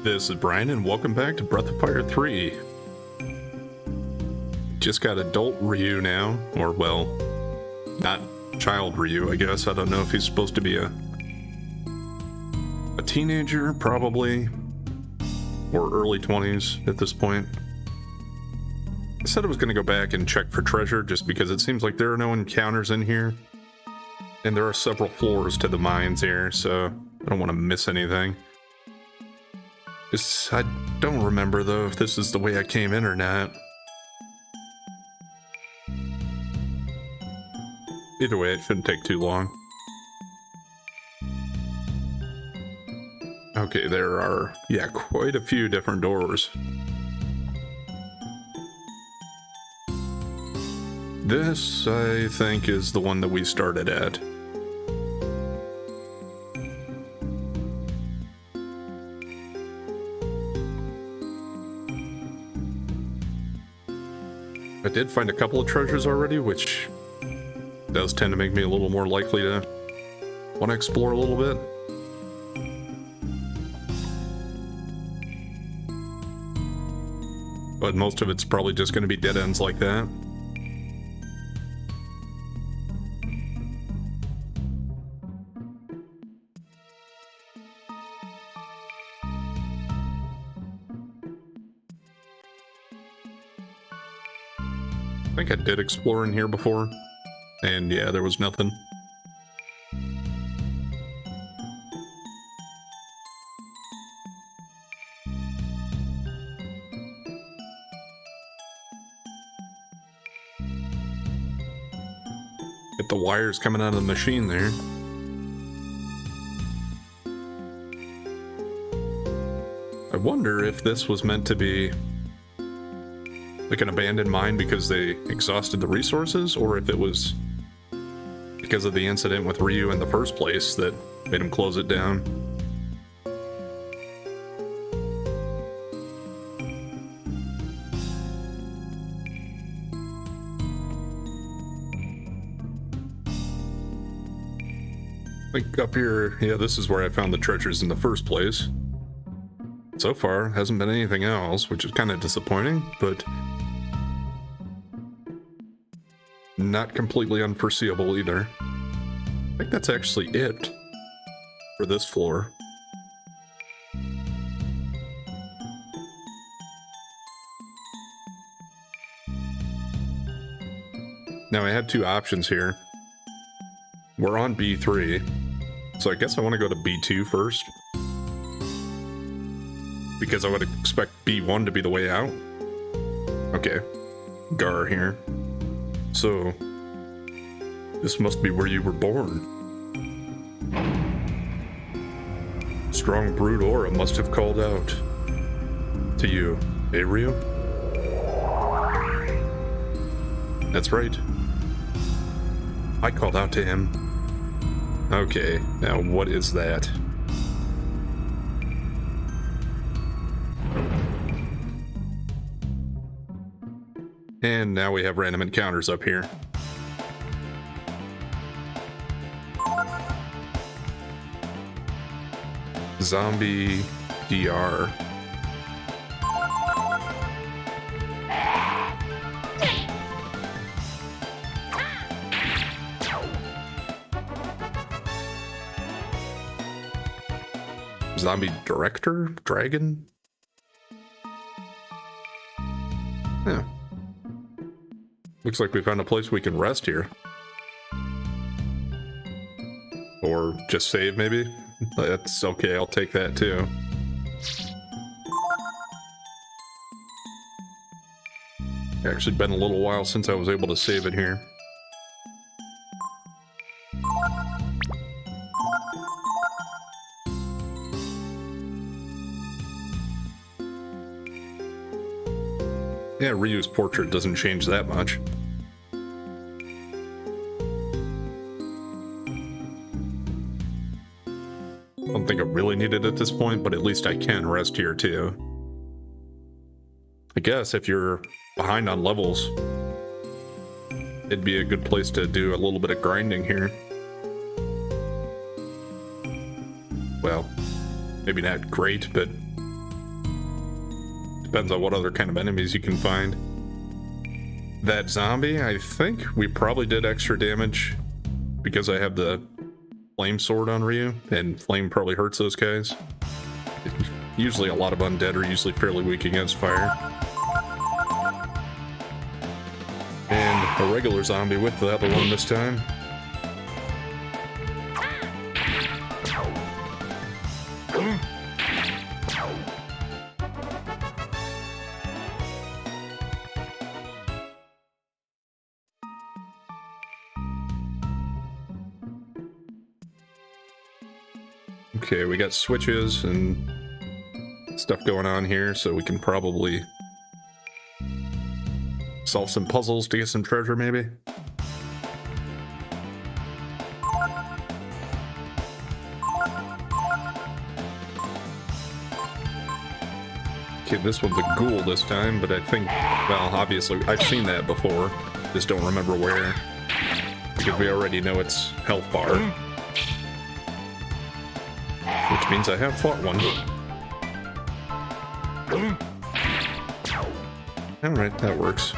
This is Brian, and welcome back to Breath of Fire 3. Just got adult Ryu now, or well, not child Ryu, I guess. I don't know if he's supposed to be a teenager, probably, or early 20s at this point. I said I was going to go back and check for treasure, just because it seems like there are no encounters in here. And there are several floors to the mines here, so I don't want to miss anything. I don't remember, though, if this is the way I came in or not. Either way, it shouldn't take too long. Okay, there are, quite a few different doors. This, I think, is the one that we started at. I did find a couple of treasures already, which does tend to make me a little more likely to want to explore a little bit. But most of it's probably just going to be dead ends like that. I think I did explore in here before, and yeah, there was nothing. Get the wires coming out of the machine there. I wonder if this was meant to be like an abandoned mine because they exhausted the resources, or if it was because of the incident with Ryu in the first place that made him close it down. I think up here, yeah, this is where I found the treasures in the first place. So far, hasn't been anything else, which is kind of disappointing, but not completely unforeseeable either. I think that's actually it for this floor. Now I had two options here. We're on B3, so I guess I want to go to B2 first, because I would expect B1 to be the way out. Okay, Gar here. So, this must be where you were born. Strong brood aura must have called out to you, eh, Ryu? That's right. I called out to him. Okay, now what is that? And now we have random encounters up here. Zombie DR. Zombie Director? Dragon? Yeah. Looks like we found a place we can rest here. Or just save, maybe? That's okay, I'll take that too. Actually been a little while since I was able to save it here. Yeah, Ryu's portrait doesn't change that much. I don't think I really need it at this point, but at least I can rest here too. I guess if you're behind on levels, it'd be a good place to do a little bit of grinding here. Well, maybe not great, but Depends on what other kind of enemies you can find. That zombie, I think we probably did extra damage because I have the flame sword on Ryu, and flame probably hurts those guys. Usually a lot of undead are usually fairly weak against fire. And a regular zombie with the other one this time. Okay, we got switches and stuff going on here, so we can probably solve some puzzles to get some treasure, maybe. Okay, this one's a ghoul this time, but I think, well, obviously, I've seen that before. Just don't remember where. Because we already know its health bar. Which means I have fought one. Alright, that works.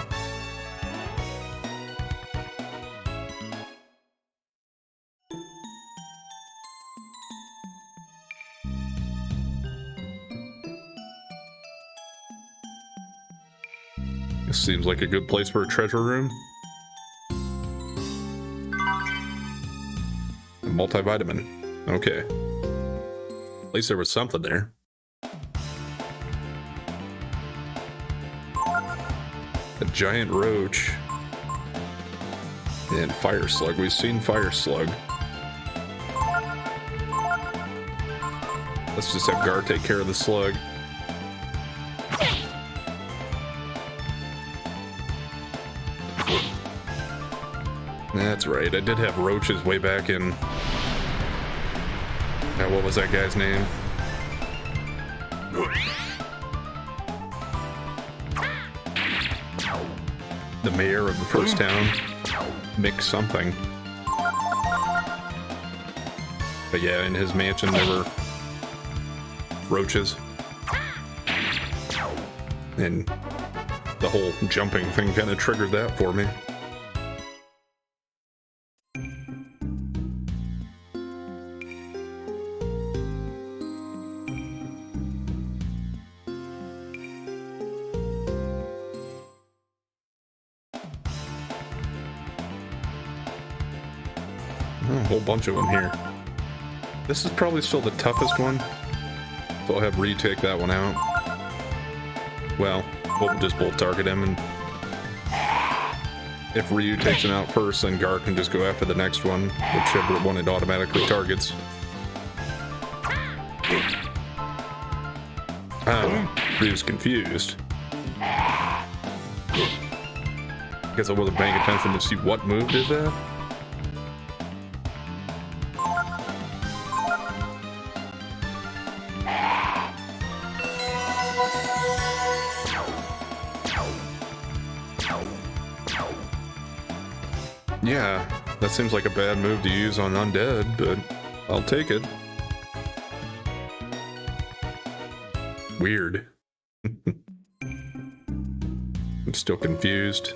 This seems like a good place for a treasure room. A multivitamin. Okay. At least there was something there. A giant roach. And fire slug. We've seen fire slug. Let's just have Gar take care of the slug. That's right, I did have roaches way back in... what was that guy's name? The mayor of the first town. Mick something. But yeah, in his mansion there were roaches. And the whole jumping thing kind of triggered that for me. A whole bunch of them here. This is probably still the toughest one. So I'll have Ryu take that one out. Well, we'll just both target him, and if Ryu takes him out first, then Gar can just go after the next one, whichever one it automatically targets. Oh, Ryu's confused. Guess I wasn't paying attention to see what move did that. Yeah, that seems like a bad move to use on undead, but I'll take it. Weird. I'm still confused.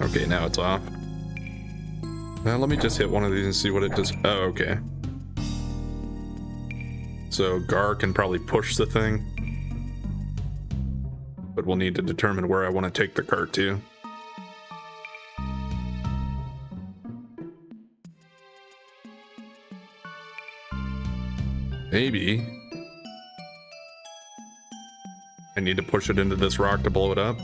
Okay, now it's off. Well, let me just hit one of these and see what it does. Oh, okay. So Gar can probably push the thing. But we'll need to determine where I want to take the cart to. Maybe I need to push it into this rock to blow it up.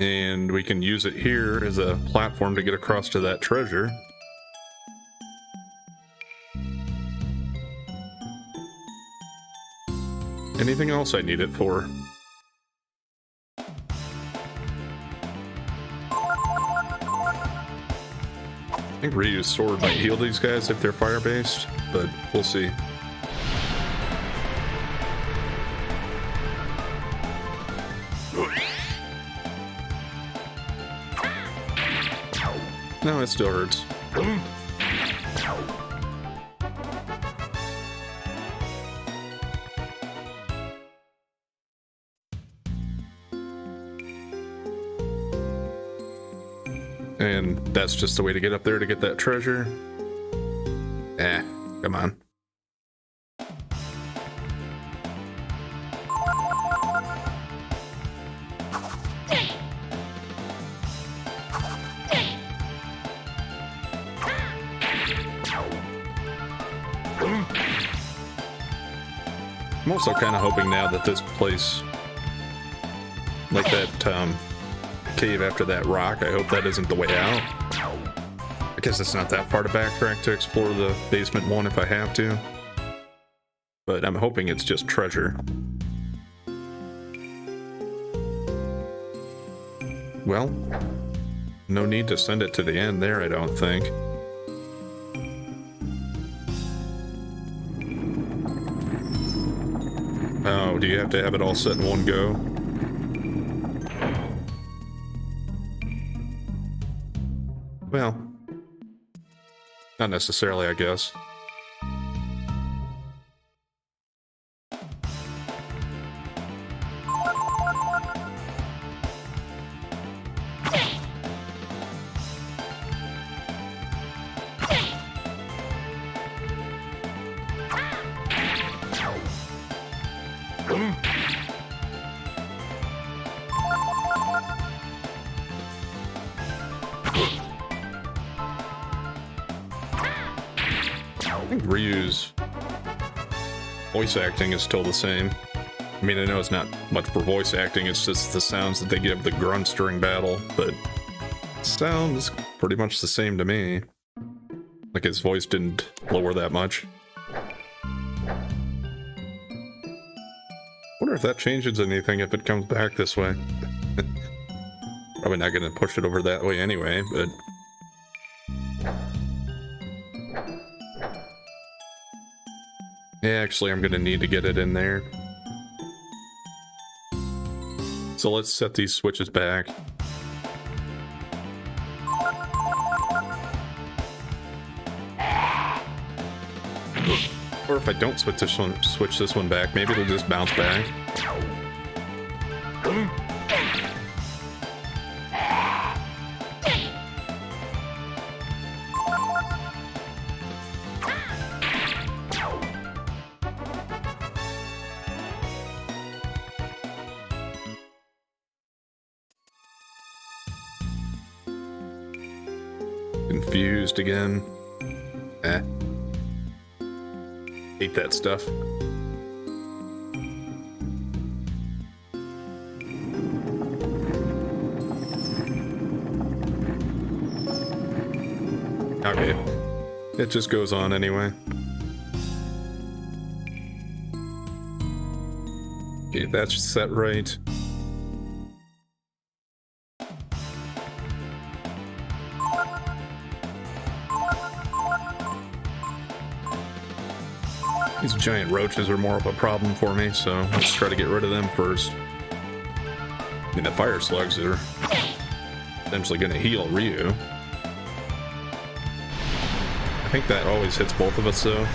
And we can use it here as a platform to get across to that treasure. Anything else I need it for? I think Ryu's sword might heal these guys if they're fire-based, but we'll see. No, it still hurts. that's just the way to get up there to get that treasure. Eh, come on. I'm also kind of hoping now that this place, like that cave after that rock, I hope that isn't the way out. I guess it's not that far to backtrack to explore the basement one if I have to. But I'm hoping it's just treasure. Well, no need to send it to the end there, I don't think. Oh, do you have to have it all set in one go? Well, not necessarily, I guess. I think Ryu's voice acting is still the same. I mean, I know it's not much for voice acting, it's just the sounds that they give the grunts during battle, but sound is pretty much the same to me. Like his voice didn't lower that much. Wonder if that changes anything if it comes back this way. Probably not gonna push it over that way anyway, but... yeah, actually, I'm gonna need to get it in there. So let's set these switches back. Or if I don't switch this one back, maybe it'll just bounce back. Confused again. Eh. Hate that stuff. Okay. It just goes on anyway. Okay, that's set right. These giant roaches are more of a problem for me, so let's try to get rid of them first. I mean, the fire slugs are essentially going to heal Ryu. I think that always hits both of us, though.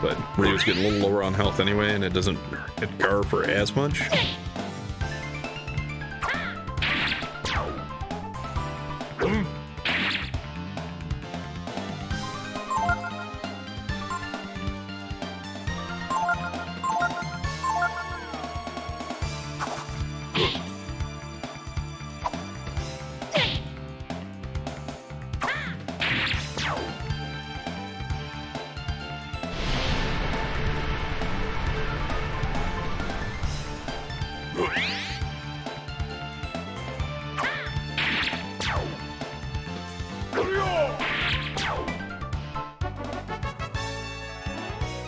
But Ryu's getting a little lower on health anyway, and it doesn't hit Gar for as much.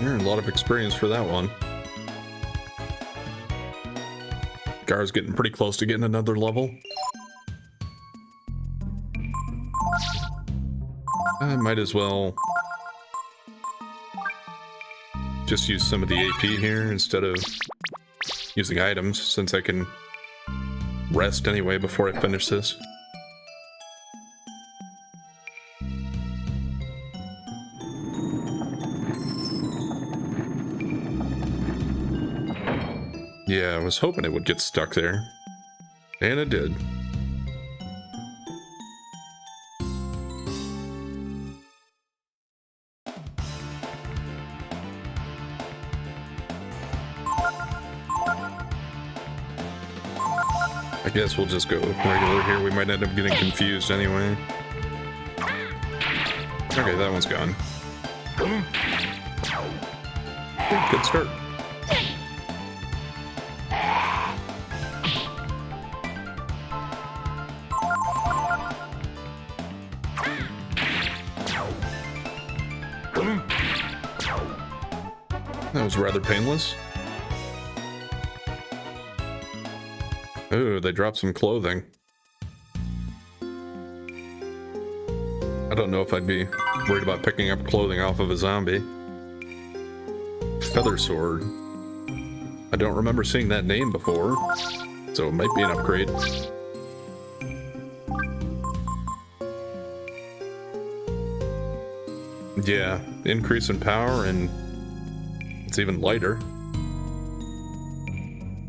A lot of experience for that one. Gar's getting pretty close to getting another level. I might as well just use some of the AP here instead of using items, since I can rest anyway before I finish this. Yeah, I was hoping it would get stuck there. And it did. I guess we'll just go regular here. We might end up getting confused anyway. Okay, that one's gone. Good start. That was rather painless. Ooh, they dropped some clothing. I don't know if I'd be worried about picking up clothing off of a zombie. Feather sword. I don't remember seeing that name before, so it might be an upgrade. Yeah, increase in power, and it's even lighter.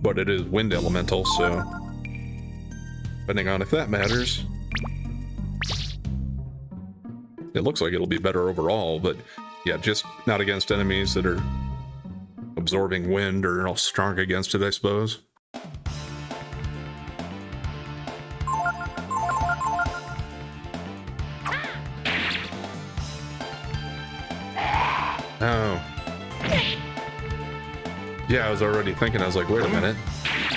But it is wind elemental, so depending on if that matters. It looks like it'll be better overall, but yeah, just not against enemies that are absorbing wind or all strong against it, I suppose. Oh. Yeah, I was already thinking, I was like, wait a minute.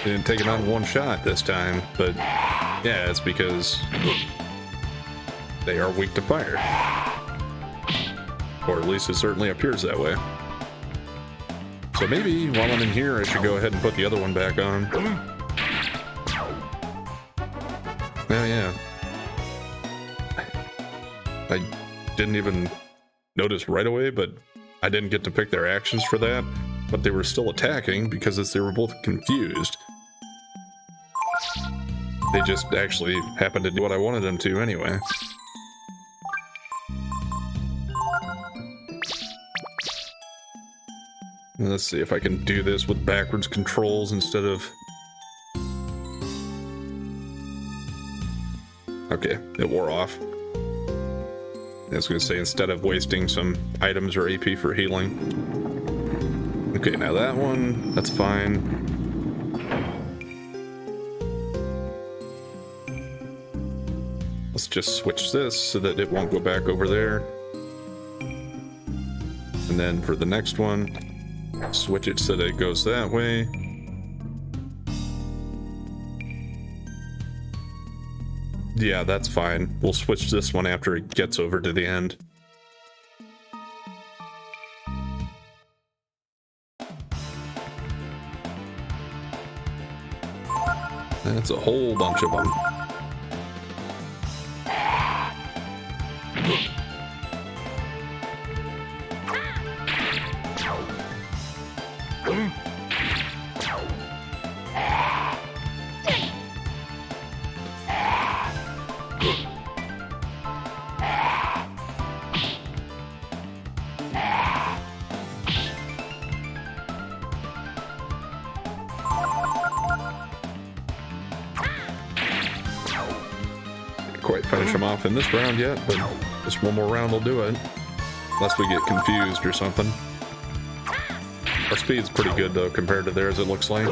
They didn't take it on one shot this time, but yeah, it's because they are weak to fire. Or at least it certainly appears that way. So maybe while I'm in here, I should go ahead and put the other one back on. Oh yeah. I didn't even notice right away, but I didn't get to pick their actions for that. But they were still attacking because they were both confused. They just actually happened to do what I wanted them to anyway. Let's see if I can do this with backwards controls instead of... Okay, it wore off. I was going to say, instead of wasting some items or AP for healing. Okay, now that one, that's fine. Let's just switch this so that it won't go back over there. And then for the next one, switch it so that it goes that way. Yeah, that's fine. We'll switch this one after it gets over to the end. That's a whole bunch of them. Quite finish them off in this round yet, but just one more round will do it. Unless we get confused or something. Our speed's pretty good though compared to theirs, it looks like.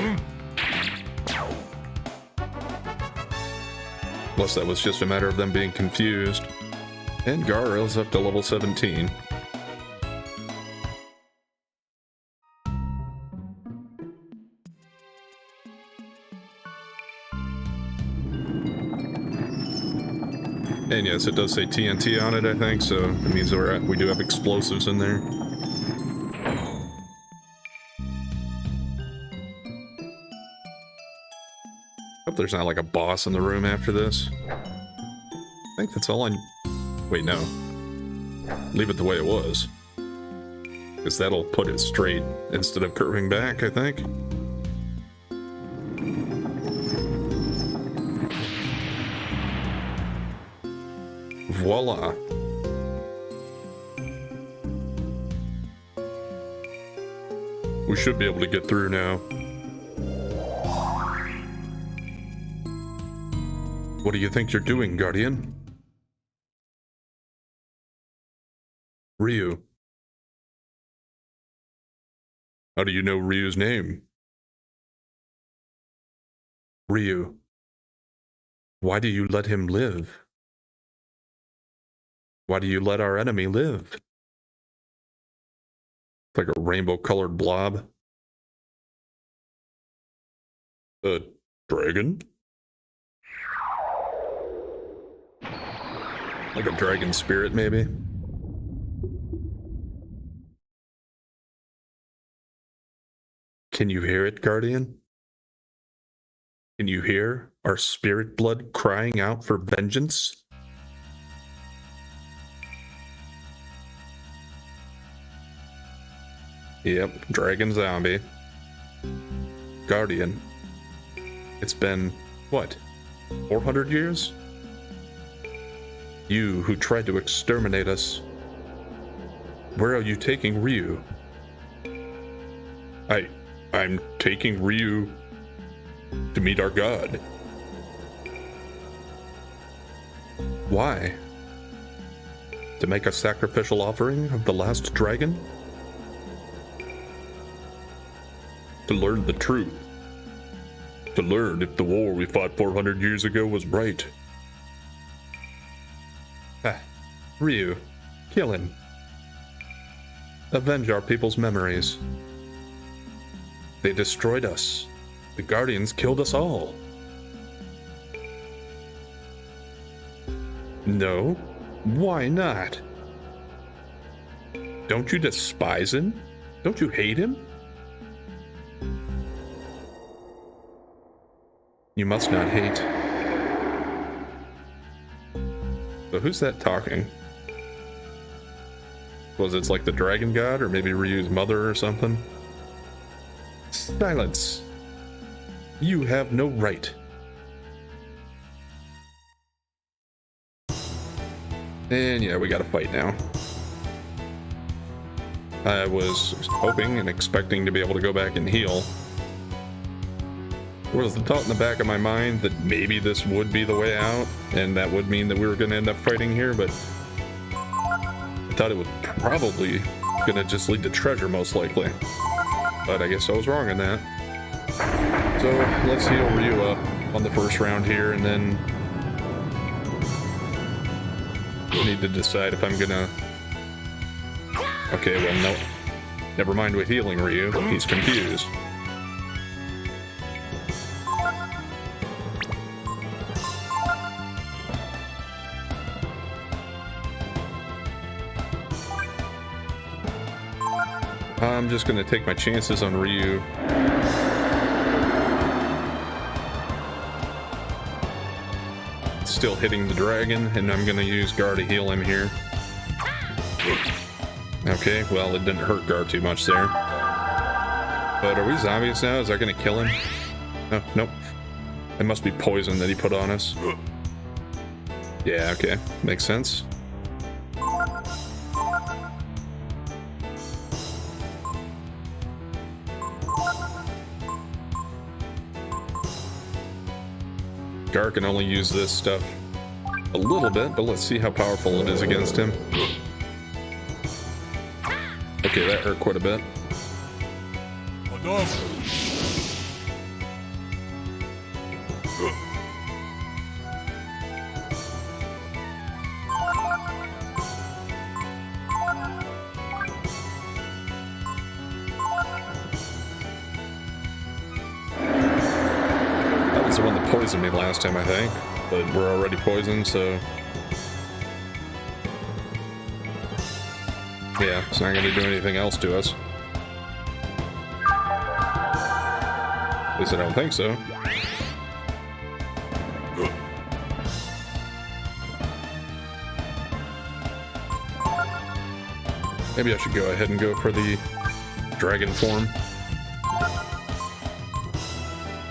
Unless that was just a matter of them being confused. And Garrel's up to level 17. And yes, it does say TNT on it, I think, so it means we do have explosives in there. Hope there's not like a boss in the room after this. I think that's all I... Wait, no. Leave it the way it was. Because that'll put it straight instead of curving back, I think. Voila. We should be able to get through now. What do you think you're doing, Guardian? Ryu. How do you know Ryu's name? Ryu. Why do you let him live? Why do you let our enemy live? Like a rainbow-colored blob. A dragon? Like a dragon spirit, maybe? Can you hear it, Guardian? Can you hear our spirit blood crying out for vengeance? Yep, dragon zombie. Guardian. It's been, what, 400 years? You who tried to exterminate us. Where are you taking Ryu? I'm taking Ryu to meet our god. Why? To make a sacrificial offering of the last dragon? To learn the truth. To learn if the war we fought 400 years ago was right. Ah, Ryu, kill him. Avenge our people's memories. They destroyed us. The Guardians killed us all. No? Why not? Don't you despise him? Don't you hate him? You must not hate. So who's that talking? Was it like the dragon god, or maybe Ryu's mother or something? Silence. You have no right. And yeah, we gotta fight now. I was hoping and expecting to be able to go back and heal. There was the thought in the back of my mind that maybe this would be the way out, and that would mean that we were gonna end up fighting here, but I thought it was probably gonna just lead to treasure, most likely. But I guess I was wrong on that. So let's heal Ryu up on the first round here, and then I need to decide if I'm gonna... Okay, well, no. Never mind with healing Ryu. He's confused. I'm just gonna take my chances on Ryu. Still hitting the dragon, and I'm gonna use Gar to heal him here. Okay, well, it didn't hurt Gar too much there. But are we zombies now? Is that gonna kill him? Oh, nope. It must be poison that he put on us. Yeah, okay. Makes sense. Gar can only use this stuff a little bit, but let's see how powerful it is against him. Okay, that hurt quite a bit. That was the one that poisoned me last time, I think, but we're already poisoned, so... Yeah, it's not going to do anything else to us. At least I don't think so. Maybe I should go ahead and go for the dragon form.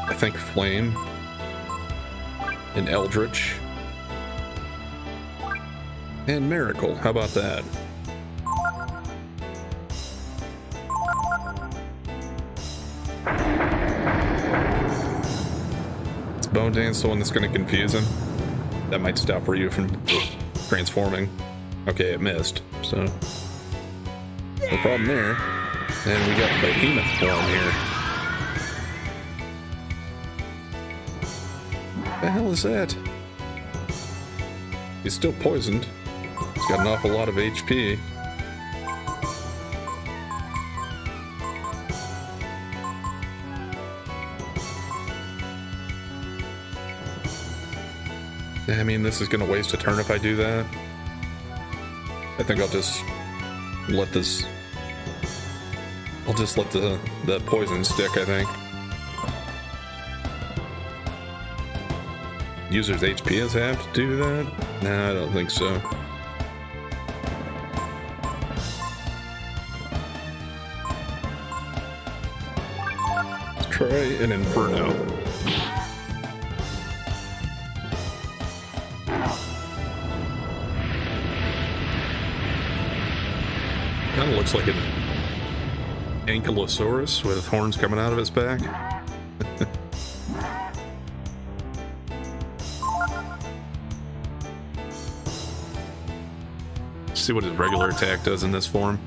I think Flame and Eldritch and Miracle. How about that? Is Bone Dance the one that's going to confuse him? That might stop Ryu from transforming. Okay, it missed, so no problem there. And we got Behemoth form here. What the hell is that? He's still poisoned. He's got an awful lot of HP. I mean, this is going to waste a turn if I do that. I think I'll just let this... I'll just let the poison stick, I think. User's HP is half to do that? Nah, I don't think so. Let's try an Inferno. Kind of looks like an Ankylosaurus with horns coming out of its back. See what his regular attack does in this form.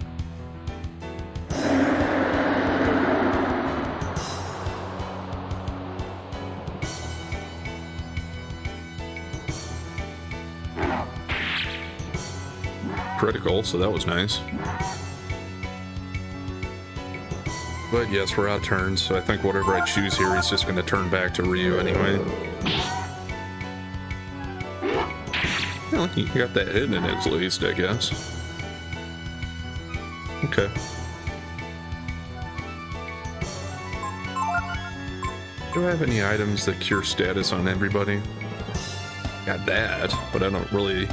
Critical, so that was nice. But yes, we're out of turns, so I think whatever I choose here, he's just going to turn back to Ryu anyway. Well, he got that hidden in at least, I guess. Okay. Do I have any items that cure status on everybody? Got that, but I don't really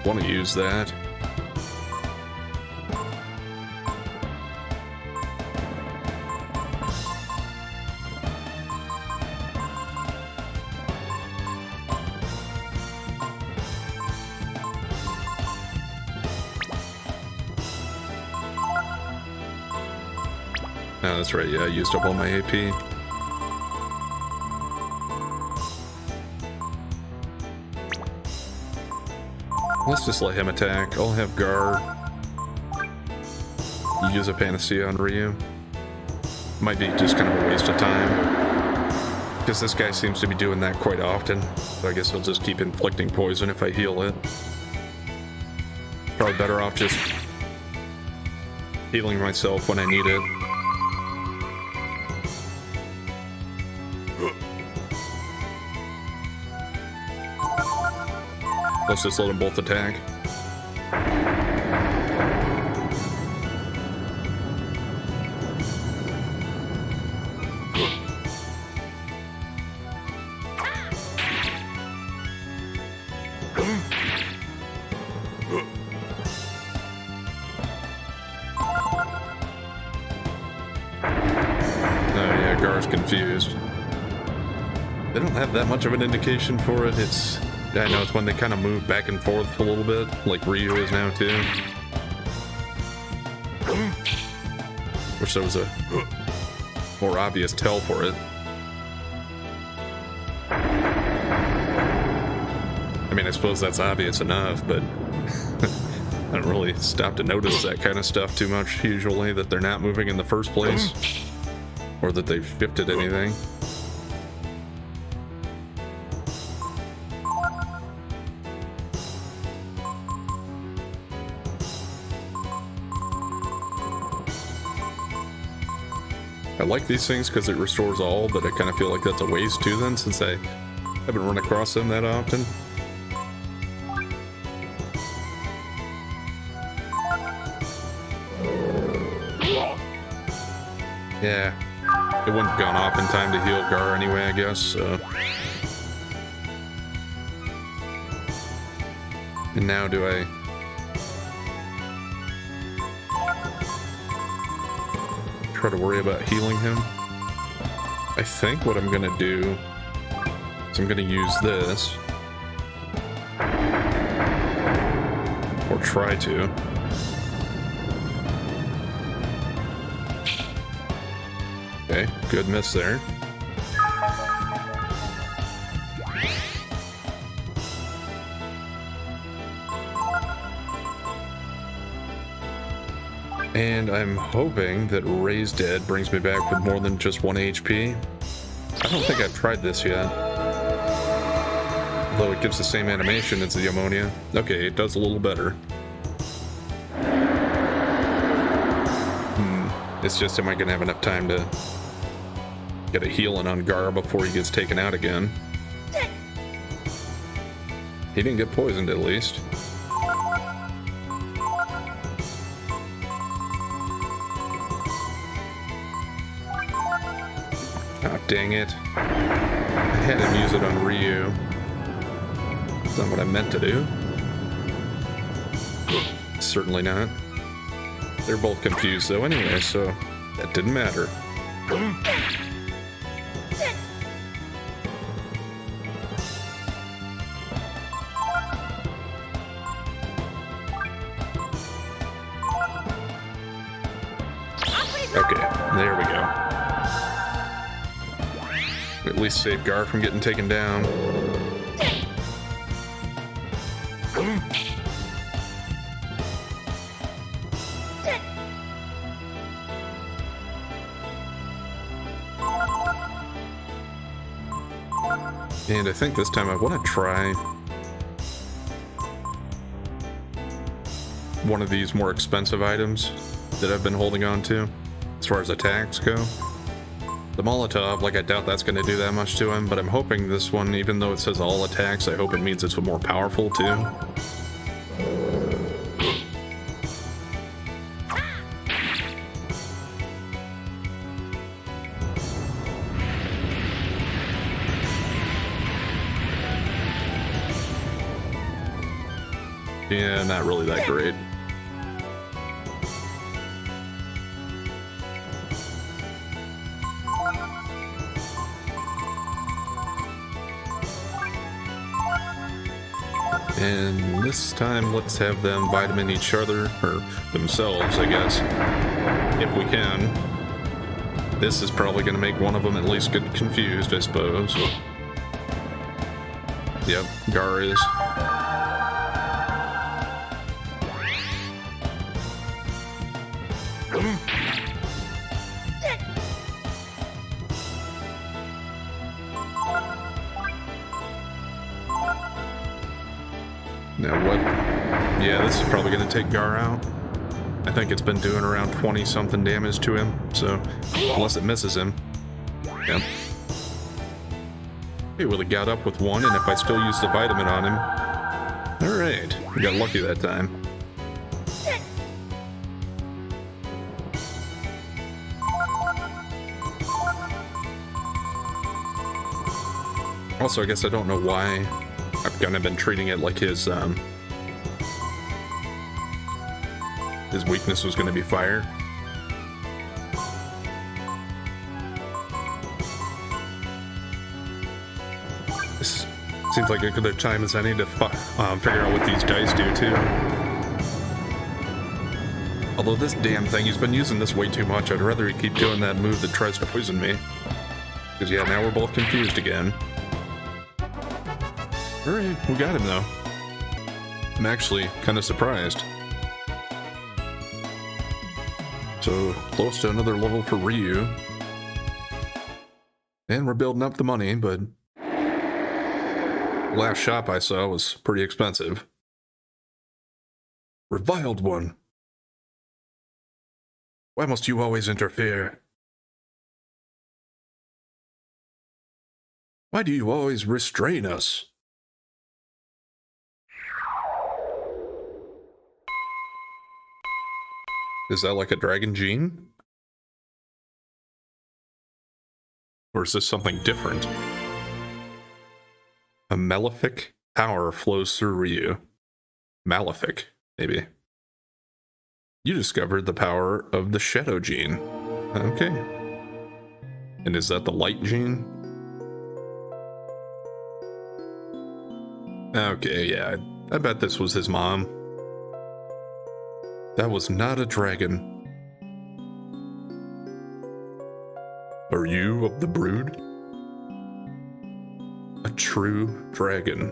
want to use that. Oh, that's right, yeah, I used up all my AP. Let's just let him attack. I'll have Gar use a Panacea on Ryu. Might be just kind of a waste of time, because this guy seems to be doing that quite often. So I guess I'll just keep inflicting poison if I heal it. Probably better off just healing myself when I need it. Let's just let them both attack. Oh yeah, Gar's confused. They don't have that much of an indication for it. I know it's when they kind of move back and forth a little bit, like Ryu is now too. Wish there was a more obvious tell for it. I mean, I suppose that's obvious enough, but I don't really stop to notice that kind of stuff too much usually, that they're not moving in the first place, or that they've shifted anything. I like these things because it restores all, but I kind of feel like that's a waste too then, since I haven't run across them that often. Yeah, it wouldn't have gone off in time to heal Gar anyway, I guess, so. And now do I... try to worry about healing him? I think what I'm gonna do is I'm gonna use this, or try to. Okay, good miss there. And I'm hoping that Raise Dead brings me back with more than just 1 HP. I don't think I've tried this yet. Although it gives the same animation as the ammonia. Okay, it does a little better. It's just, am I going to have enough time to get a healing on Gar before he gets taken out again? He didn't get poisoned, at least. Oh, dang it. I had him use it on Ryu. That's not what I meant to do. Certainly not. They're both confused though anyway, so that didn't matter. Okay, there we go. At least save Gar from getting taken down. And I think this time I want to try one of these more expensive items that I've been holding on to as far as attacks go. The Molotov, like, I doubt that's going to do that much to him, but I'm hoping this one, even though it says all attacks, I hope it means it's more powerful too. Yeah, not really that great. And this time, let's have them vitamin each other, or themselves, I guess, if we can. This is probably going to make one of them at least get confused, I suppose. Yep, Gar is. Now what? Yeah, this is probably going to take Gar out. I think it's been doing around 20 something damage to him, so unless it misses him. Yep. He really got up with one, and if I still use the vitamin on him. Alright, we got lucky that time. Also, I guess I don't know why I've kind of been treating it like his weakness was going to be fire. This seems like a good time as any to figure out what these dice do too. Although this damn thing, he's been using this way too much. I'd rather he keep doing that move that tries to poison me. Because yeah, now we're both confused again. Alright, we got him though. I'm actually kind of surprised. So, close to another level for Ryu. And we're building up the money, but last shop I saw was pretty expensive. Reviled one. Why must you always interfere? Why do you always restrain us? Is that like a dragon gene? Or is this something different? A malefic power flows through Ryu. Malefic, maybe. You discovered the power of the shadow gene. Okay. And is that the light gene? Okay, yeah, I bet this was his mom. That was not a dragon. Are you of the brood? A true dragon.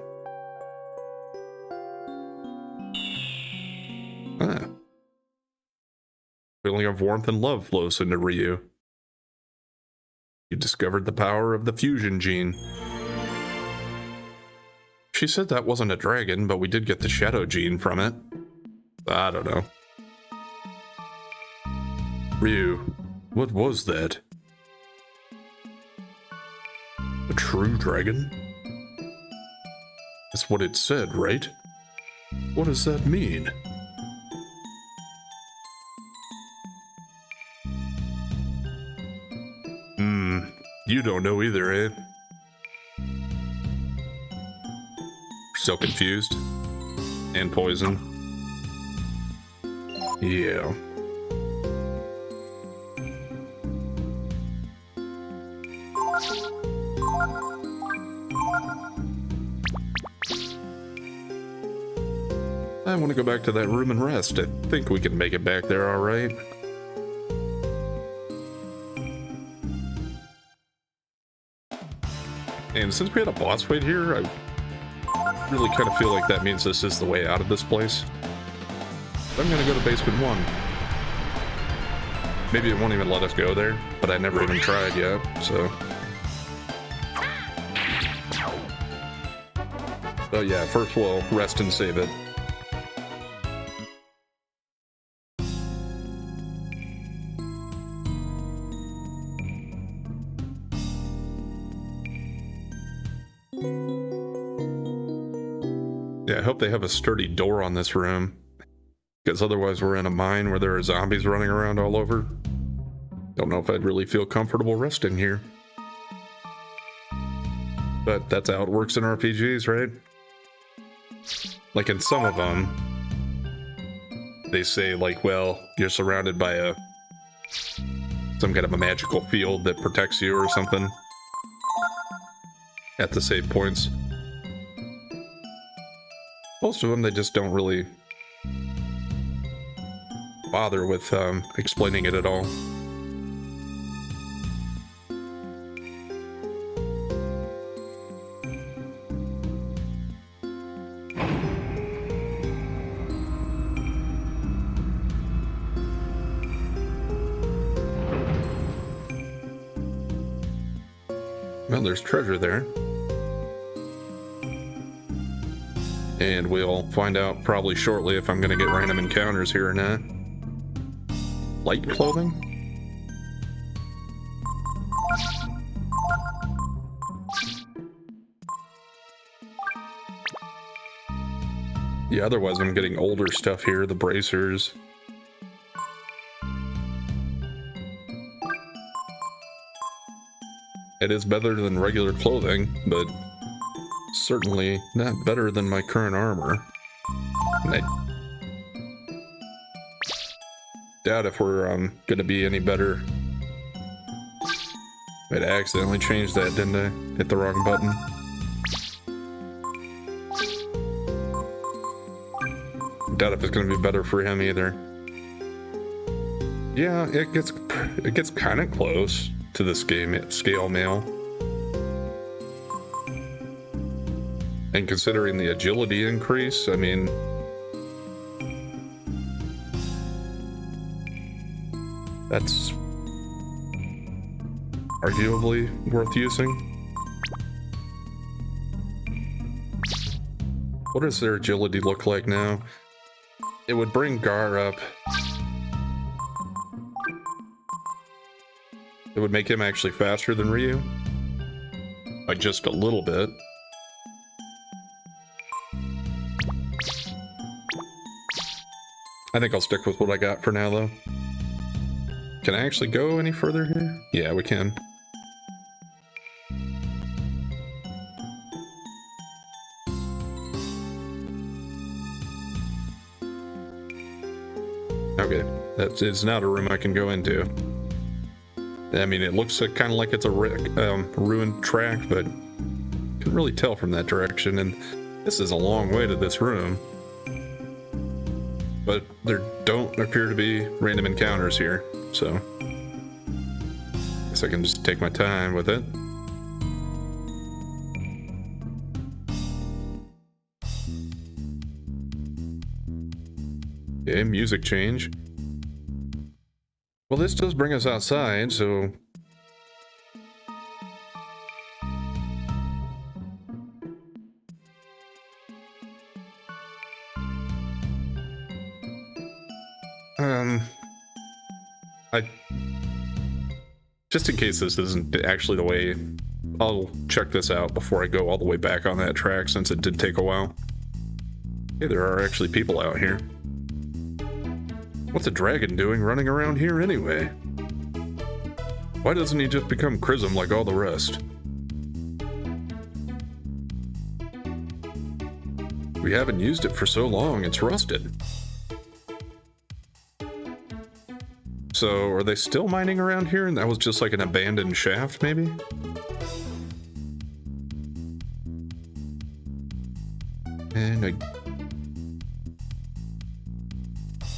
Ah. Feeling of warmth and love flows into Ryu. You discovered the power of the fusion gene. She said that wasn't a dragon, but we did get the shadow gene from it. I don't know. Ryu, what was that? A true dragon? That's what it said, right? What does that mean? You don't know either, eh? Still confused? And poison? Yeah. I want to go back to that room and rest. I think we can make it back there all right. And since we had a boss fight here, I really kind of feel like that means this is the way out of this place. I'm gonna go to basement 1. Maybe it won't even let us go there, but I never even tried yet, so... So yeah, first we'll rest and save it. Yeah, I hope they have a sturdy door on this room, because otherwise we're in a mine where there are zombies running around all over. Don't know if I'd really feel comfortable resting here. But that's how it works in RPGs, right? Like in some of them, they say like, well, you're surrounded by some kind of a magical field that protects you or something at the save points. Most of them, they just don't really bother with explaining it at all. Well, there's treasure there. And we'll find out probably shortly if I'm going to get random encounters here or not. Light clothing? Yeah, otherwise I'm getting older stuff here, the bracers. It is better than regular clothing, but certainly not better than my current armor. And I doubt if we're gonna be any better. I accidentally changed that, didn't I? Hit the wrong button. Doubt if it's gonna be better for him either. Yeah, it gets kind of close to the scale mail. And considering the agility increase, I mean, that's arguably worth using. What does their agility look like now? It would bring Gar up. It would make him actually faster than Ryu. By just a little bit. I think I'll stick with what I got for now, though. Can I actually go any further here? Yeah, we can. Okay, it's not a room I can go into. I mean, it looks kind of like it's a ruined track, but couldn't really tell from that direction, and this is a long way to this room. But there don't appear to be random encounters here, so guess I can just take my time with it. Okay, music change. Well, this does bring us outside, so I just in case this isn't actually the way, I'll check this out before I go all the way back on that track, since it did take a while. Hey, there are actually people out here. What's a dragon doing running around here anyway? Why doesn't he just become Chrism like all the rest? We haven't used it for so long, it's rusted. So, are they still mining around here and that was just like an abandoned shaft, maybe? And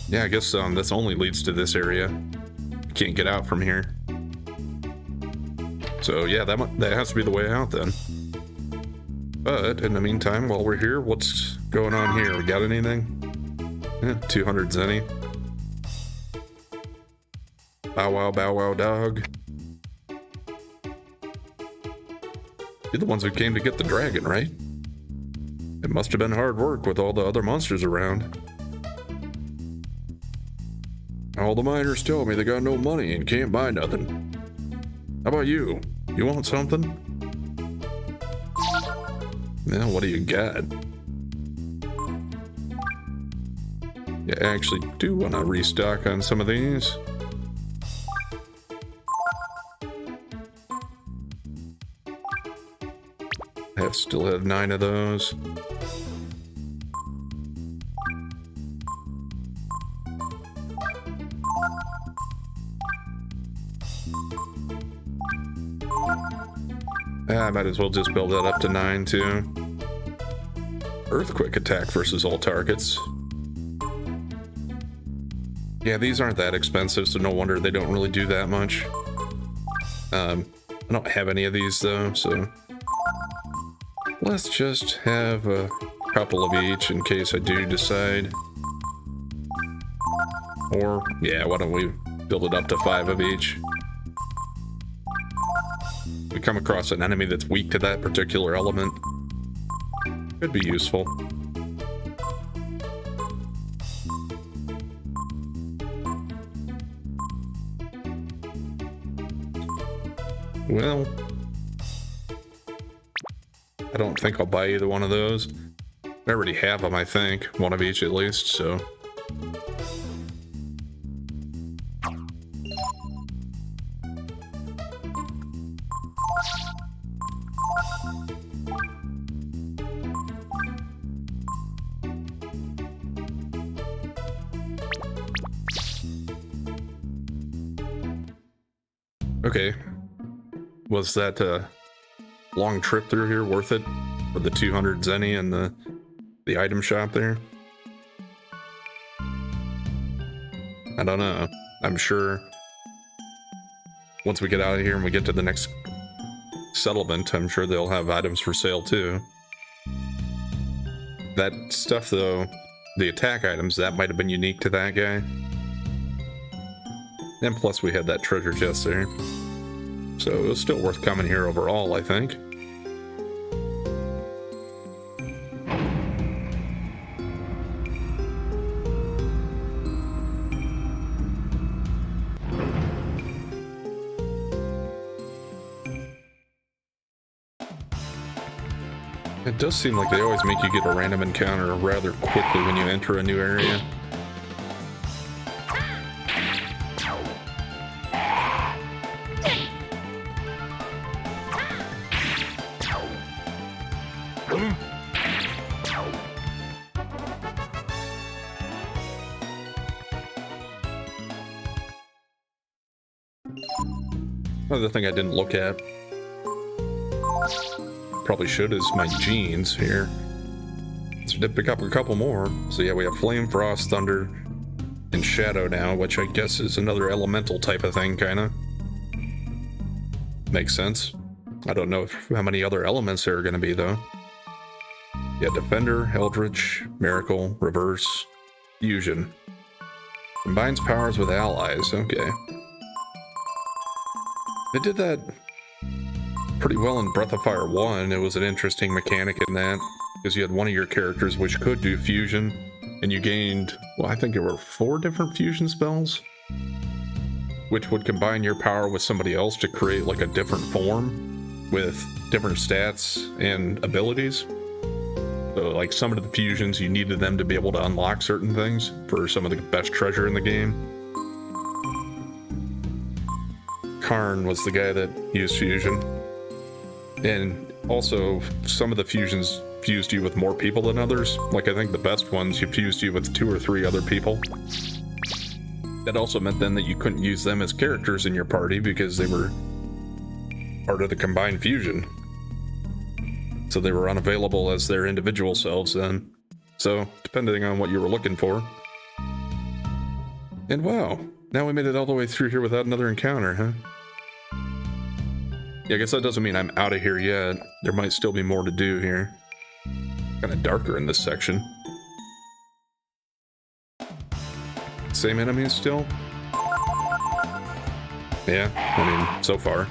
yeah, I guess this only leads to this area. Can't get out from here. So yeah, that has to be the way out then. But in the meantime, while we're here, what's going on here? We got anything? 200 zenny. Bow wow dog. You're the ones who came to get the dragon, right? It must have been hard work with all the other monsters around. All the miners tell me they got no money and can't buy nothing. How about you? You want something? Now, what do you got? Yeah, I actually do want to restock on some of these. Still have 9 of those. I might as well just build that up to 9 too. Earthquake attack versus all targets. Yeah, these aren't that expensive, so no wonder they don't really do that much. I don't have any of these though, so let's just have a couple of each in case I do decide. Or, yeah, why don't we build it up to 5 of each? We come across an enemy that's weak to that particular element. Could be useful. Well, I don't think I'll buy either one of those. I already have them, I think. One of each at least, so. Okay. Was that long trip through here worth it for the 200 zenny and the item shop there? I don't know. I'm sure once we get out of here and we get to the next settlement, I'm sure they'll have items for sale too. That stuff though, the attack items, that might have been unique to that guy. And plus we had that treasure chest there. So it was still worth coming here overall, I think. It does seem like they always make you get a random encounter rather quickly when you enter a new area. Another thing I didn't look at, probably should, is my genes here. So I did pick up a couple more. So yeah, we have Flame, Frost, Thunder, and Shadow now, which I guess is another elemental type of thing, kinda. Makes sense. I don't know how many other elements there are gonna be, though. Yeah, Defender, Eldritch, Miracle, Reverse, Fusion. Combines powers with allies, okay. They did that pretty well in Breath of Fire 1. It was an interesting mechanic in that, because you had one of your characters which could do fusion, and you gained, well, I think there were 4 different fusion spells, which would combine your power with somebody else to create like a different form with different stats and abilities. So like some of the fusions, you needed them to be able to unlock certain things for some of the best treasure in the game. Karn was the guy that used fusion. And also, some of the fusions fused you with more people than others. Like, I think the best ones, you fused you with 2 or 3 other people. That also meant then that you couldn't use them as characters in your party because they were part of the combined fusion. So they were unavailable as their individual selves then. So, depending on what you were looking for. And wow, now we made it all the way through here without another encounter, huh? Yeah, I guess that doesn't mean I'm out of here yet. There might still be more to do here. Kind of darker in this section. Same enemies still? Yeah, I mean, so far.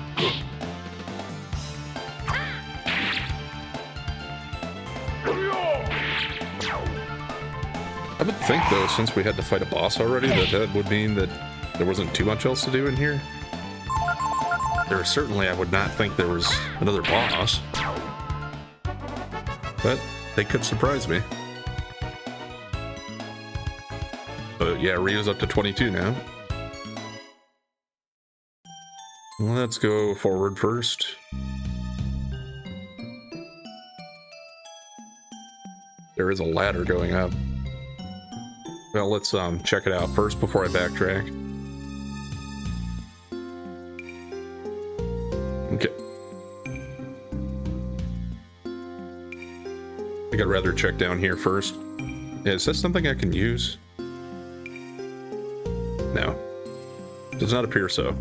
I would think, though, since we had to fight a boss already, that would mean that there wasn't too much else to do in here. Certainly, I would not think there was another boss. But they could surprise me. But yeah, Rio's up to 22 now. Let's go forward first. There is a ladder going up. Well, let's check it out first before I backtrack. Okay. I think I'd rather check down here first. Yeah, is that something I can use? No. Does not appear so.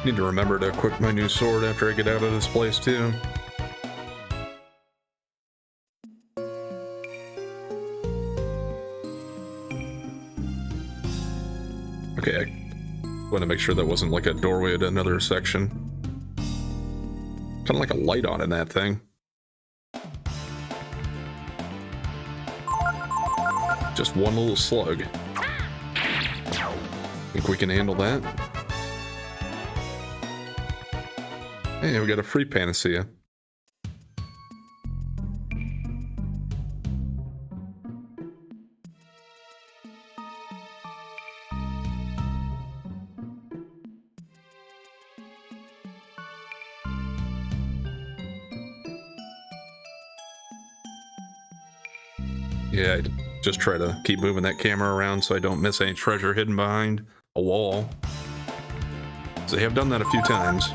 Need to remember to equip my new sword after I get out of this place, too. Okay, I want to make sure that wasn't like a doorway to another section. Kind of like a light on in that thing. Just one little slug. Think we can handle that? Hey, we got a free panacea. Yeah, I just try to keep moving that camera around so I don't miss any treasure hidden behind a wall. So they have done that a few times.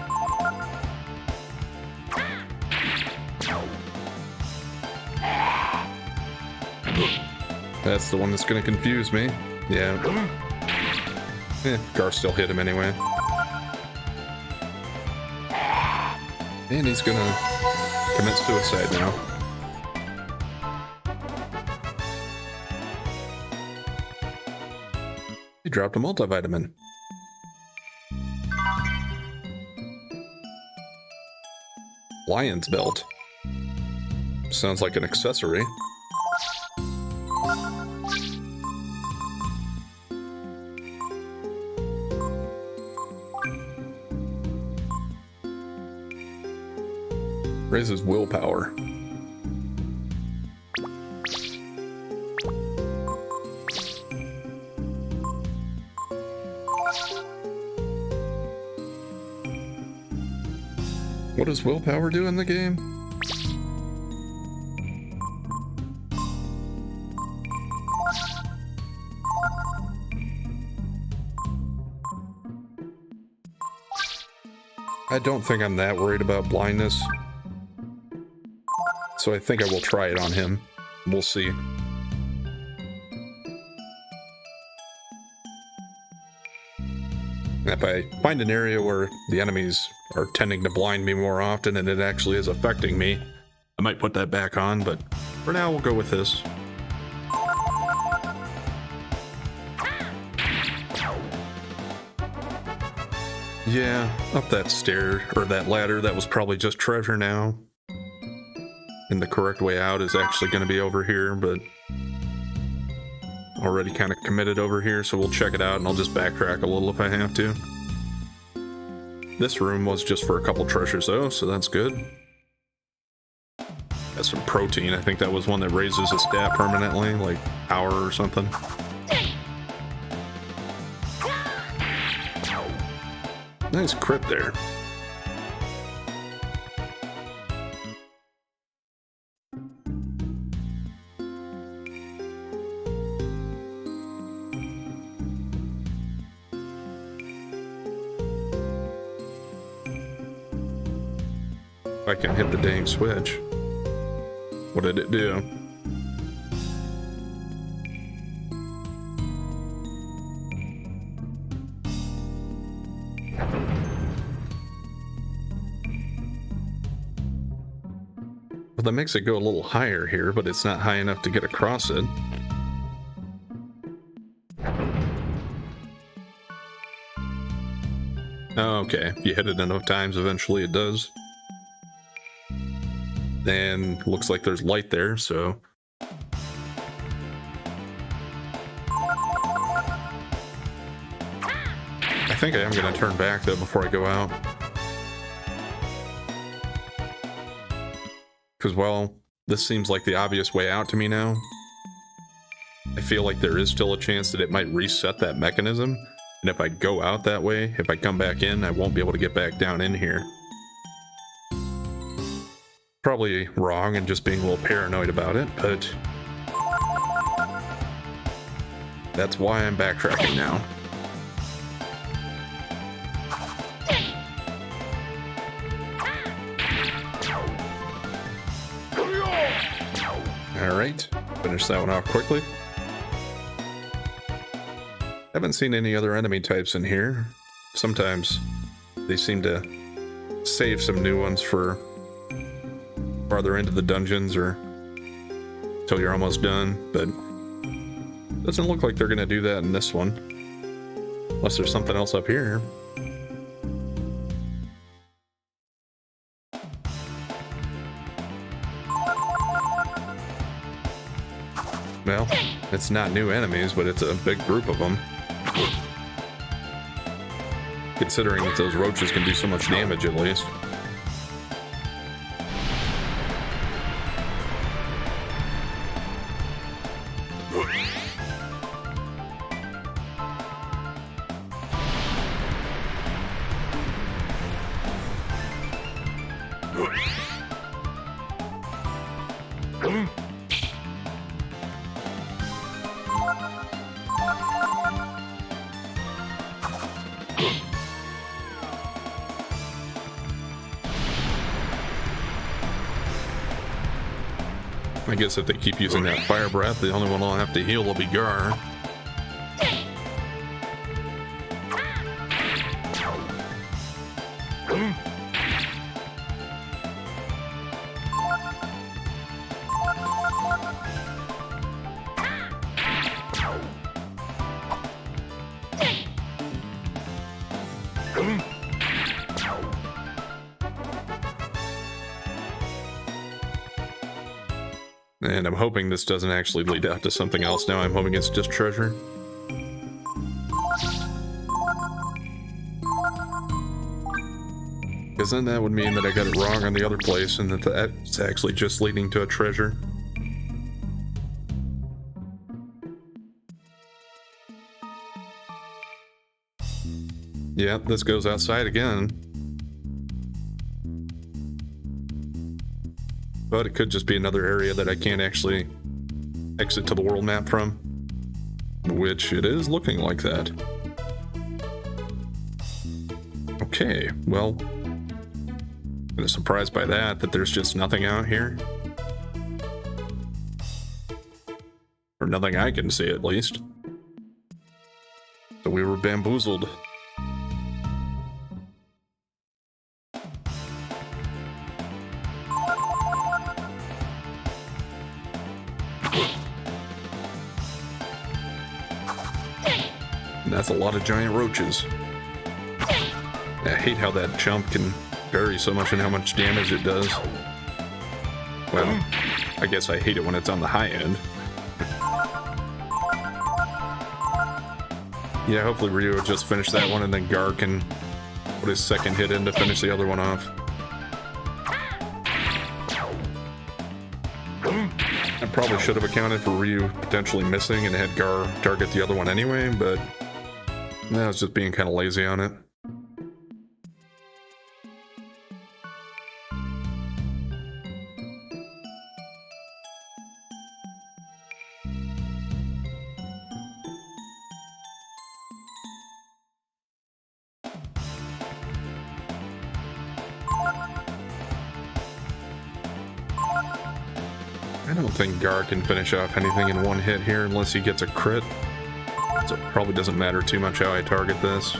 That's the one that's gonna confuse me. Yeah. Gar still hit him anyway. And he's gonna commit suicide now. He dropped a multivitamin. Lion's belt. Sounds like an accessory. Raises willpower. What does willpower do in the game? I don't think I'm that worried about blindness. So I think I will try it on him. We'll see. If I find an area where the enemies are tending to blind me more often and it actually is affecting me, might put that back on, but for now we'll go with this. Yeah, up that stair, or that ladder, that was probably just treasure now. And the correct way out is actually going to be over here, but already kind of committed over here, so we'll check it out and I'll just backtrack a little if I have to. This room was just for a couple treasures though, so that's good. That's some protein. I think that was one that raises a stat permanently, like power or something. Nice crit there. If I can hit the dang switch. What did it do? Well, that makes it go a little higher here, but it's not high enough to get across it. Oh, okay, if you hit it enough times, eventually it does. And looks like there's light there, so... I think I am going to turn back, though, before I go out. Because, well, this seems like the obvious way out to me now. I feel like there is still a chance that it might reset that mechanism. And if I go out that way, if I come back in, I won't be able to get back down in here. Probably wrong and just being a little paranoid about it, but that's why I'm backtracking now. Alright, finish that one off quickly. Haven't seen any other enemy types in here. Sometimes they seem to save some new ones for farther into the dungeons or till you're almost done, but doesn't look like they're gonna do that in this one. Unless there's something else up here. Well, it's not new enemies, but it's a big group of them. Considering that those roaches can do so much damage, at least. I guess if they keep using that fire breath, the only one I'll have to heal will be Gar. And I'm hoping this doesn't actually lead out to something else now. I'm hoping it's just treasure. Because then that would mean that I got it wrong on the other place and that that's actually just leading to a treasure. Yeah, this goes outside again. But it could just be another area that I can't actually exit to the world map from. Which it is looking like that. Okay, well, I'm kind of surprised by that there's just nothing out here. Or nothing I can see, at least. So we were bamboozled. That's a lot of giant roaches. I hate how that jump can vary so much in how much damage it does. Well, I guess I hate it when it's on the high end. Yeah, hopefully Ryu will just finish that one and then Gar can put his second hit in to finish the other one off. I probably should have accounted for Ryu potentially missing and had Gar target the other one anyway, but I was just being kind of lazy on it. I don't think Gar can finish off anything in one hit here unless he gets a crit. So it probably doesn't matter too much how I target this.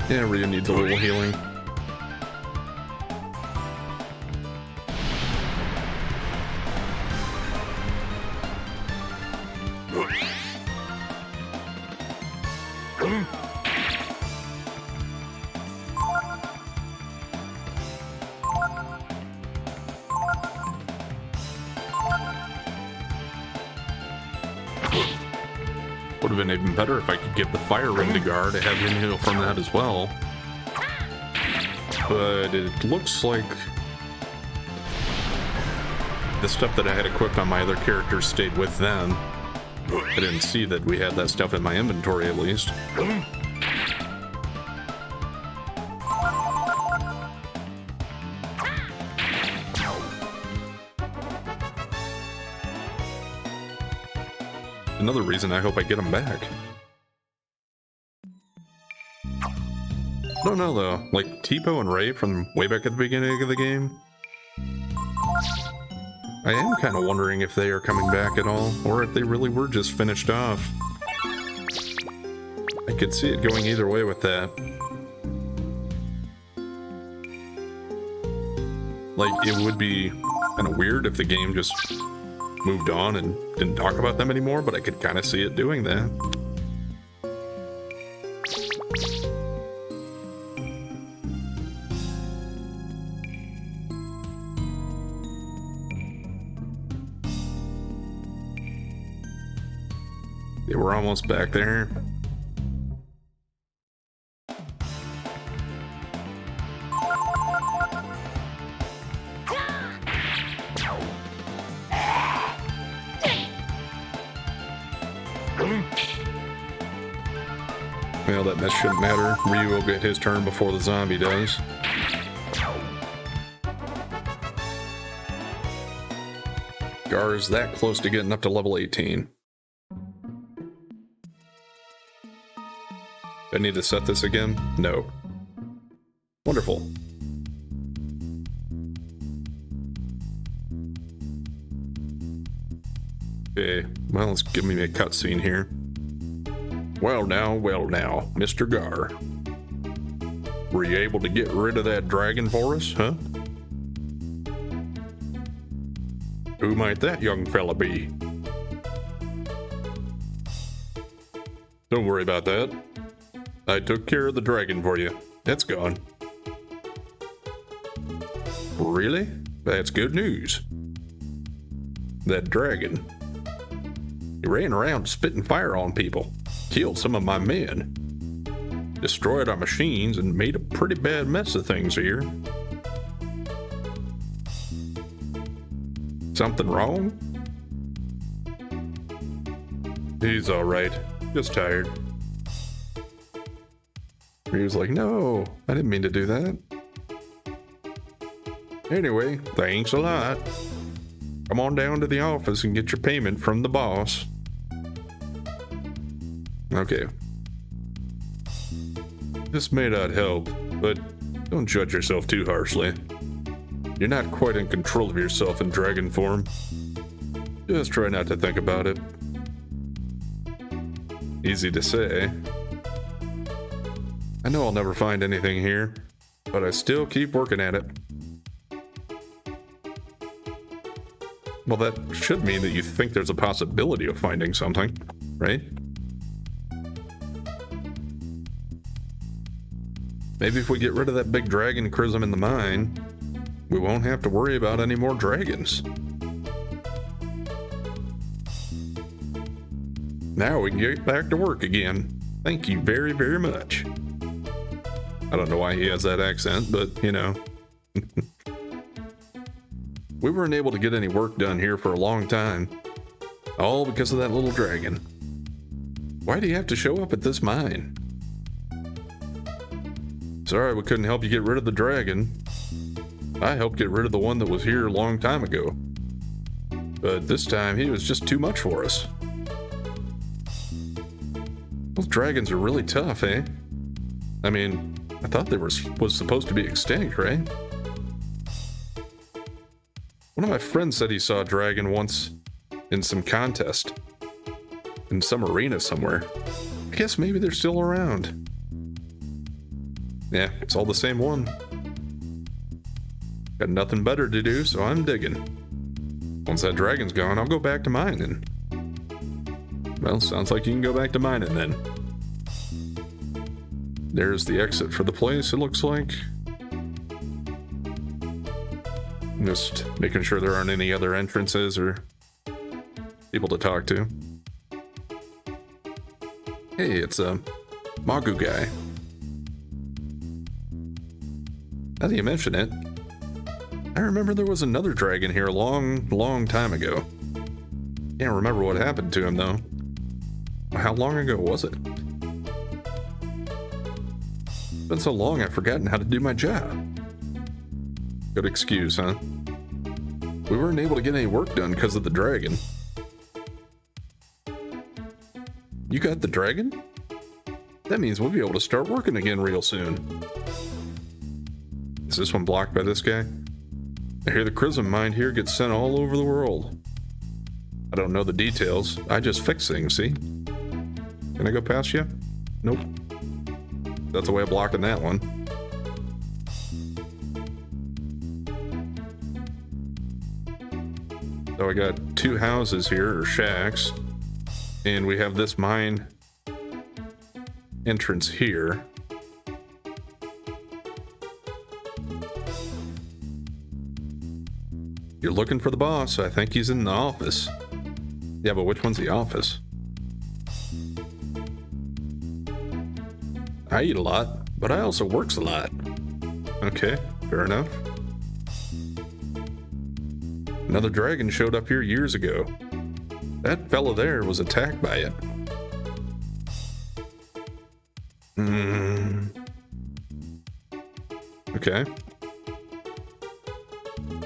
Yeah, Ryu needs a little healing. Would have been even better if I could give the fire ring to Gar to have him heal from that as well. But it looks like the stuff that I had equipped on my other characters stayed with them. I didn't see that we had that stuff in my inventory at least. Another reason I hope I get them back. I don't know though, like Tipo and Ray from way back at the beginning of the game. I am kind of wondering if they are coming back at all, or if they really were just finished off. I could see it going either way with that. Like, it would be kind of weird if the game just moved on and didn't talk about them anymore, but I could kind of see it doing that. Yeah, we're almost back there. Well, that mess shouldn't matter. Ryu will get his turn before the zombie does. Gar's that close to getting up to level 18. I need to set this again? No. Wonderful. Okay, well, let's give me a cutscene here. Well now, Mr. Gar. Were you able to get rid of that dragon for us, huh? Who might that young fella be? Don't worry about that. I took care of the dragon for you. It's gone. Really? That's good news. That dragon. He ran around spitting fire on people, killed some of my men, destroyed our machines, and made a pretty bad mess of things here. Something wrong? He's alright, just tired. He was like, no, I didn't mean to do that. Anyway, thanks a lot. Come on down to the office and get your payment from the boss. Okay. This may not help, but don't judge yourself too harshly. You're not quite in control of yourself in dragon form. Just try not to think about it. Easy to say. I know I'll never find anything here, but I still keep working at it. Well, that should mean that you think there's a possibility of finding something, right? Maybe if we get rid of that big dragon chrism in the mine, we won't have to worry about any more dragons. Now we can get back to work again. Thank you very, very much. I don't know why he has that accent, but you know. We weren't able to get any work done here for a long time. All because of that little dragon. Why do you have to show up at this mine? Sorry we couldn't help you get rid of the dragon. I helped get rid of the one that was here a long time ago. But this time he was just too much for us. Those dragons are really tough, eh? I mean, I thought they was supposed to be extinct, right? One of my friends said he saw a dragon once in some contest. In some arena somewhere. I guess maybe they're still around. Yeah, it's all the same one. Got nothing better to do, so I'm digging. Once that dragon's gone, I'll go back to mining. Well, sounds like you can go back to mining then. There's the exit for the place, it looks like. Just making sure there aren't any other entrances or people to talk to. Hey, it's a Magu guy. Now that you mention it, I remember there was another dragon here a long time ago. Can't remember what happened to him though. How long ago was it? It's been so long I've forgotten how to do my job. Good excuse, huh? We weren't able to get any work done because of the dragon. You got the dragon? That means we'll be able to start working again real soon. Is this one blocked by this guy? I hear the chrism mine here gets sent all over the world. I don't know the details. I just fix things, see? Can I go past you? Nope. That's a way of blocking that one. So I got two houses here, or shacks. And we have this mine entrance here. You're looking for the boss. I think he's in the office. Yeah, but which one's the office? I eat a lot, but I also works a lot. Okay, fair enough. Another dragon showed up here years ago. That fella there was attacked by it. Okay.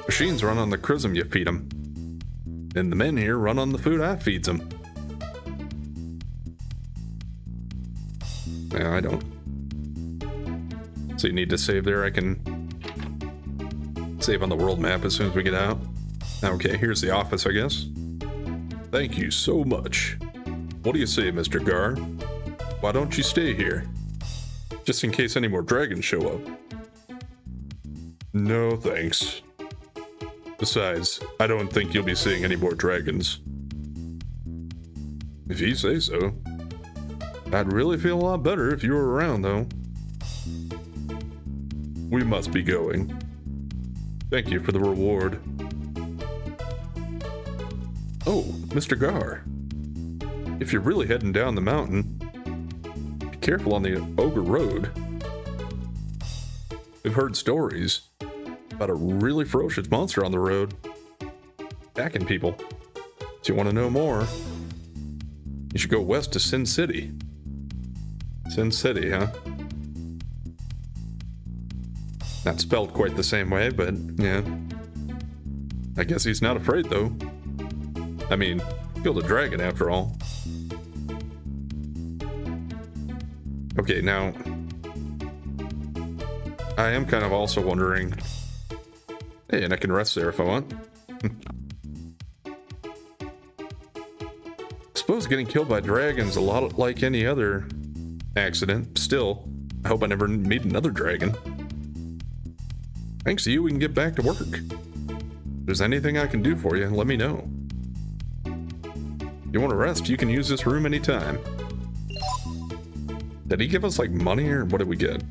Machines run on the chrism you feed them. And the men here run on the food I feeds them. Yeah, I don't. So you need to save there. I can save on the world map as soon as we get out. Okay, here's the office, I guess. Thank you so much. What do you say, Mr. Gar? Why don't you stay here? Just in case any more dragons show up. No, thanks. Besides, I don't think you'll be seeing any more dragons. If you say so. I'd really feel a lot better if you were around, though. We must be going. Thank you for the reward. Oh, Mr. Gar. If you're really heading down the mountain, be careful on the Ogre Road. We've heard stories about a really ferocious monster on the road, attacking people. If you want to know more, you should go west to Sin City. Sin City, huh? Not spelled quite the same way, but yeah. I guess he's not afraid, though. I mean, killed a dragon after all. Okay, now I am kind of also wondering. Hey, and I can rest there if I want. Suppose getting killed by dragons a lot like any other accident. Still, I hope I never meet another dragon. Thanks to you, we can get back to work. If there's anything I can do for you, let me know. If you want to rest, you can use this room anytime. Did he give us like money or what did we get?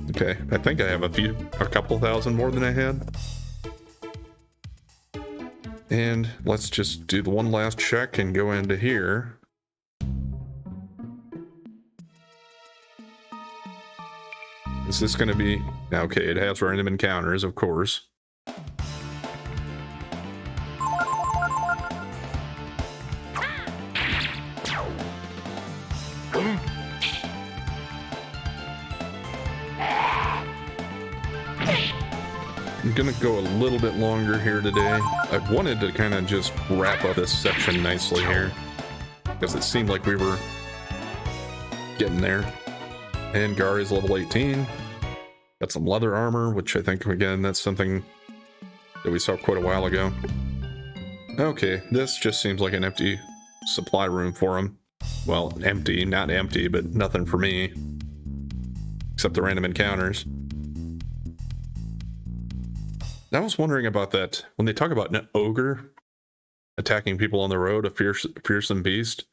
Okay, I think I have a couple thousand more than I had. And let's just do the one last check and go into here. Is this going to be... Okay, it has random encounters, of course. I'm gonna go a little bit longer here today. I wanted to kind of just wrap up this section nicely here, because it seemed like we were getting there. And Gari's level 18. Got some leather armor, which I think, again, that's something that we saw quite a while ago. Okay, this just seems like an empty supply room for him. Well, empty, not empty, but nothing for me. Except the random encounters. I was wondering about that. When they talk about an ogre attacking people on the road, a fearsome beast.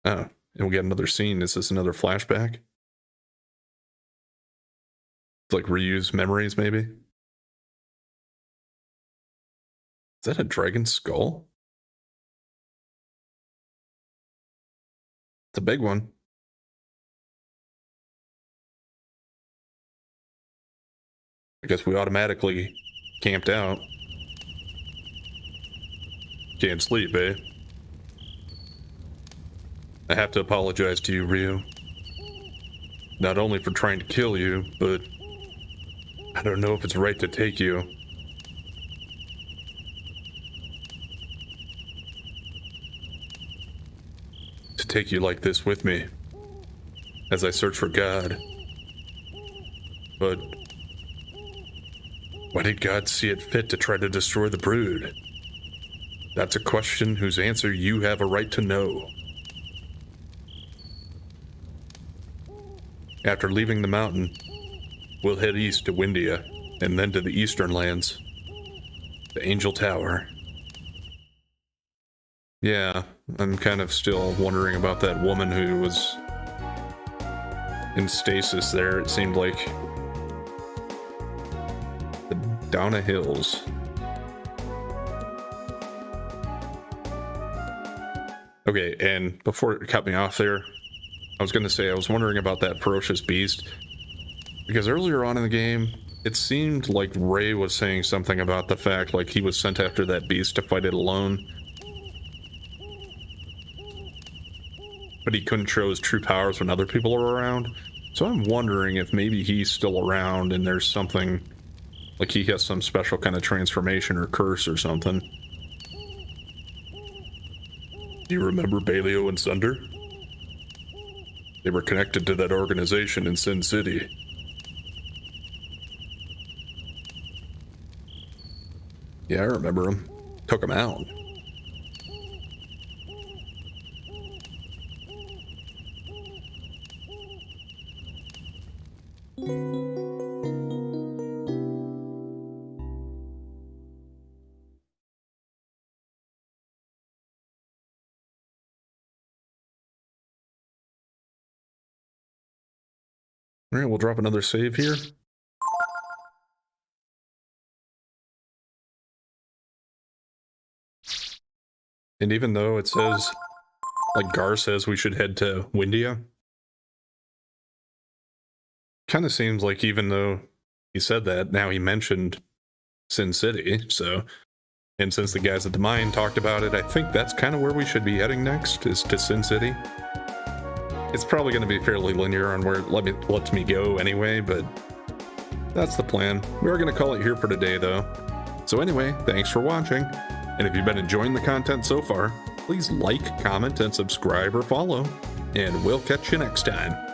Oh, and we get another scene. Is this another flashback? It's like reuse memories, maybe? Is that a dragon skull? It's a big one. I guess we automatically camped out. Can't sleep, eh? I have to apologize to you, Ryu. Not only for trying to kill you, but I don't know if it's right to take you. To take you like this with me, as I search for God. But why did God see it fit to try to destroy the brood? That's a question whose answer you have a right to know. After leaving the mountain, we'll head east to Windia, and then to the eastern lands. The Angel Tower. Yeah, I'm kind of still wondering about that woman who was in stasis there, it seemed like. The Donna Hills. Okay, and before it cut me off there, I was going to say I was wondering about that ferocious beast. Because earlier on in the game, it seemed like Ray was saying something about the fact like he was sent after that beast to fight it alone. But he couldn't show his true powers when other people are around. So I'm wondering if maybe he's still around and there's something, like he has some special kind of transformation or curse or something. Do you remember Baleo and Sunder? They were connected to that organization in Sin City. Yeah, I remember him. Took him out. All right, we'll drop another save here. And even though it says, like Gar says, we should head to Windia, kind of seems like even though he said that, now he mentioned Sin City, so... And since the guys at the mine talked about it, I think that's kind of where we should be heading next, is to Sin City. It's probably going to be fairly linear on where it lets me go anyway, but that's the plan. We're going to call it here for today, though. So anyway, thanks for watching. And if you've been enjoying the content so far, please like, comment, and subscribe or follow. And we'll catch you next time.